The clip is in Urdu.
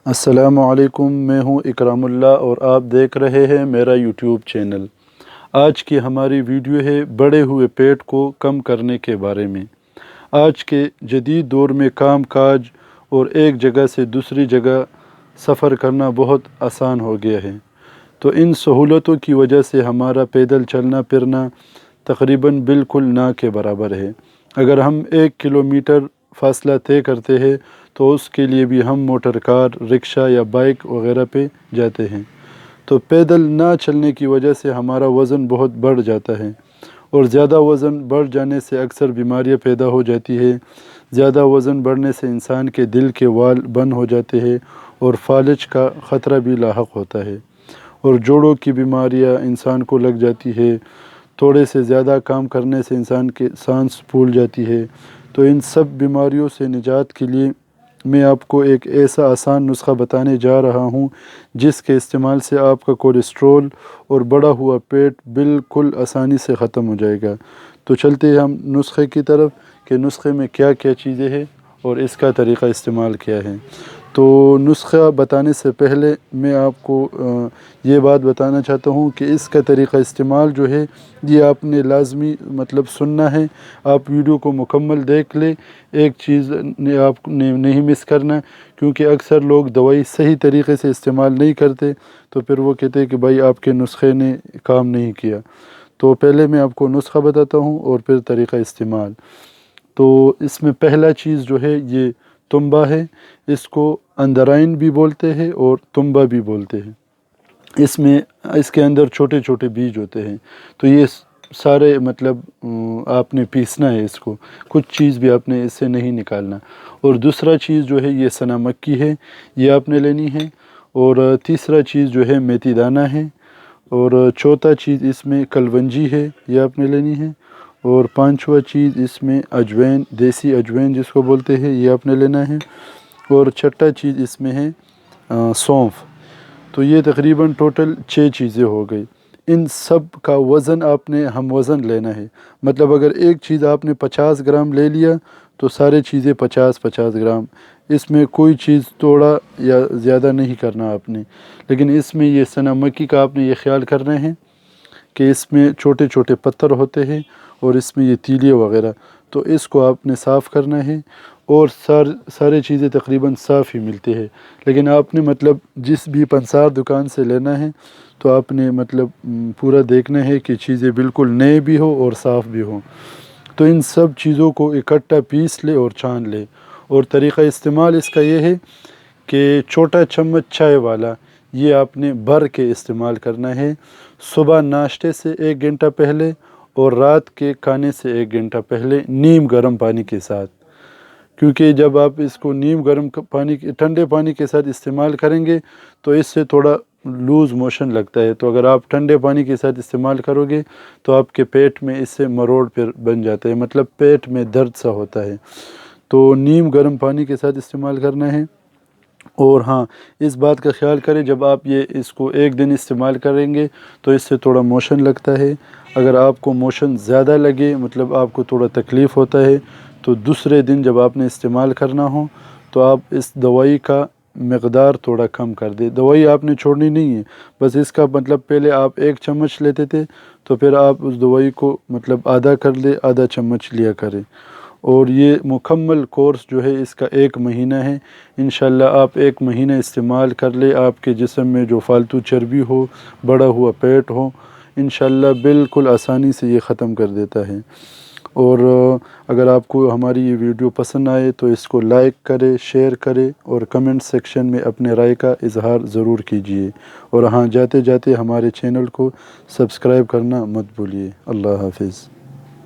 السلام علیکم، میں ہوں اکرام اللہ اور آپ دیکھ رہے ہیں میرا یوٹیوب چینل۔ آج کی ہماری ویڈیو ہے بڑھے ہوئے پیٹ کو کم کرنے کے بارے میں۔ آج کے جدید دور میں کام کاج اور ایک جگہ سے دوسری جگہ سفر کرنا بہت آسان ہو گیا ہے، تو ان سہولتوں کی وجہ سے ہمارا پیدل چلنا پھرنا تقریباً بالکل نہ کے برابر ہے۔ اگر ہم 1 کلومیٹر فاصلہ طے کرتے ہیں تو اس کے لیے بھی ہم موٹر کار، رکشہ یا بائک وغیرہ پہ جاتے ہیں، تو پیدل نہ چلنے کی وجہ سے ہمارا وزن بہت بڑھ جاتا ہے، اور زیادہ وزن بڑھ جانے سے اکثر بیماریاں پیدا ہو جاتی ہے۔ زیادہ وزن بڑھنے سے انسان کے دل کے وال بند ہو جاتے ہیں اور فالج کا خطرہ بھی لاحق ہوتا ہے، اور جوڑوں کی بیماریاں انسان کو لگ جاتی ہے۔ تھوڑے سے زیادہ کام کرنے سے انسان کے سانس پھول جاتی ہے۔ تو ان سب بیماریوں سے نجات کے لیے میں آپ کو ایک ایسا آسان نسخہ بتانے جا رہا ہوں جس کے استعمال سے آپ کا کولیسٹرول اور بڑھا ہوا پیٹ بالکل آسانی سے ختم ہو جائے گا۔ تو چلتے ہیں ہم نسخے کی طرف کہ نسخے میں کیا کیا چیزیں ہیں اور اس کا طریقہ استعمال کیا ہے۔ تو نسخہ بتانے سے پہلے میں آپ کو یہ بات بتانا چاہتا ہوں کہ اس کا طریقہ استعمال جو ہے یہ آپ نے لازمی سننا ہے۔ آپ ویڈیو کو مکمل دیکھ لیں، ایک چیز آپ نے نہیں مس کرنا، کیونکہ اکثر لوگ دوائی صحیح طریقے سے استعمال نہیں کرتے، تو پھر وہ کہتے ہیں کہ بھائی آپ کے نسخے نے کام نہیں کیا۔ تو پہلے میں آپ کو نسخہ بتاتا ہوں اور پھر طریقہ استعمال۔ تو اس میں پہلا چیز جو ہے یہ تنبا ہے، اس کو اندرائن بھی بولتے ہیں اور تنبا بھی بولتے ہیں۔ اس کے اندر چھوٹے چھوٹے بیج ہوتے ہیں، تو یہ سارے آپ نے پیسنا ہے، اس کو کچھ چیز بھی آپ نے اس سے نہیں نکالنا۔ اور دوسرا چیز جو ہے یہ سنا مکی ہے، یہ آپ نے لینی ہے۔ اور تیسرا چیز جو ہے میتھی دانہ ہے۔ اور چوتھا چیز اس میں کلونجی ہے، یہ آپ نے لینی ہے۔ اور پانچواں چیز اس میں اجوین، دیسی اجوین جس کو بولتے ہیں، یہ آپ نے لینا ہے۔ اور چھٹا چیز اس میں ہے سونف۔ تو یہ تقریباً ٹوٹل 6 چیزیں ہو گئی۔ ان سب کا وزن آپ نے ہم وزن لینا ہے، اگر ایک چیز آپ نے 50 گرام لے لیا تو سارے چیزیں 50 گرام، اس میں کوئی چیز توڑا یا زیادہ نہیں کرنا آپ نے۔ لیکن اس میں یہ سنا مکی کا آپ نے یہ خیال کرنا ہے کہ اس میں چھوٹے چھوٹے پتھر ہوتے ہیں اور اس میں یہ تیلیے وغیرہ، تو اس کو آپ نے صاف کرنا ہے۔ اور سارے چیزیں تقریباً صاف ہی ملتے ہیں، لیکن آپ نے جس بھی پنسار دکان سے لینا ہے تو آپ نے پورا دیکھنا ہے کہ چیزیں بالکل نئے بھی ہو اور صاف بھی ہوں۔ تو ان سب چیزوں کو اکٹھا پیس لے اور چھان لے۔ اور طریقہ استعمال اس کا یہ ہے کہ چھوٹا چمچ چائے والا یہ آپ نے بھر کے استعمال کرنا ہے، صبح ناشتے سے 1 گھنٹہ پہلے اور رات کے کھانے سے 1 گھنٹہ پہلے نیم گرم پانی کے ساتھ۔ کیونکہ جب آپ اس کو نیم گرم ٹھنڈے پانی کے ساتھ استعمال کریں گے تو اس سے تھوڑا لوز موشن لگتا ہے، تو اگر آپ ٹھنڈے پانی کے ساتھ استعمال کرو گے تو آپ کے پیٹ میں اس سے مروڑ پھر بن جاتا ہے، پیٹ میں درد سا ہوتا ہے۔ تو نیم گرم پانی کے ساتھ استعمال کرنا ہے۔ اور ہاں، اس بات کا خیال کریں جب آپ اس کو 1 دن استعمال کریں گے تو اس سے تھوڑا موشن لگتا ہے۔ اگر آپ کو موشن زیادہ لگے، آپ کو تھوڑا تکلیف ہوتا ہے، تو دوسرے دن جب آپ نے استعمال کرنا ہو تو آپ اس دوائی کا مقدار تھوڑا کم کر دیں۔ دوائی آپ نے چھوڑنی نہیں ہے، بس اس کا پہلے آپ 1 چمچ لیتے تھے تو پھر آپ اس دوائی کو آدھا کر لے، آدھا چمچ لیا کریں۔ اور یہ مکمل کورس جو ہے اس کا 1 مہینہ ہے۔ انشاءاللہ آپ 1 مہینہ استعمال کر لے، آپ کے جسم میں جو فالتو چربی ہو، بڑھا ہوا پیٹ ہو، انشاءاللہ بالکل آسانی سے یہ ختم کر دیتا ہے۔ اور اگر آپ کو ہماری یہ ویڈیو پسند آئے تو اس کو لائک کرے، شیئر کرے اور کمنٹ سیکشن میں اپنے رائے کا اظہار ضرور کیجیے۔ اور ہاں، جاتے جاتے ہمارے چینل کو سبسکرائب کرنا مت بھولیے۔ اللہ حافظ۔